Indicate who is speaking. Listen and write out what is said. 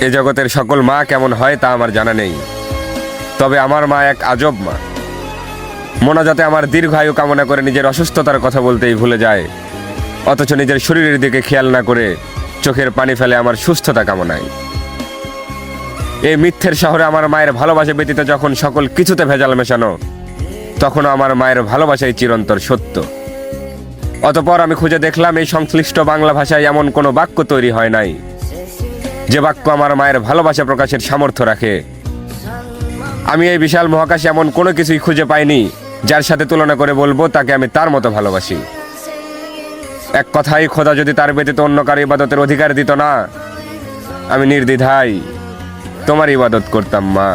Speaker 1: এ জগতের সকল মা কেমন হয় তা আমার জানা নেই, তবে আমার মা এক আজব মা। মোনাজাতে আমার দীর্ঘায়ু কামনা করে নিজের অসুস্থতার কথা বলতেই ভুলে যায়, অথচ নিজের শরীরের দিকে খেয়াল না করে চোখের পানি ফেলে আমার সুস্থতা কামনায়। এই মিথ্যের শহরে আমার মায়ের ভালোবাসা ব্যতীত যখন সকল কিছুতে ভেজাল মেশানো, তখনও আমার মায়ের ভালোবাসাই চিরন্তর সত্য। অতঃপর আমি খুঁজে দেখলাম এই সংশ্লিষ্ট বাংলা ভাষায় এমন কোনো বাক্য তৈরি হয় নাই যে বাক্য আমার মায়ের ভালোবাসা প্রকাশের সামর্থ্য রাখে। আমি এই বিশাল মহাকাশে এমন কোনো কিছুই খুঁজে পাইনি যার সাথে তুলনা করে বলবো তাকে আমি তার মতো ভালোবাসি। এক কথায়, খোদা যদি তার ব্যতীত অন্য কারো ইবাদতের অধিকার দিত না, আমি নির্দ্বিধায় তোমার ইবাদত করতাম মা।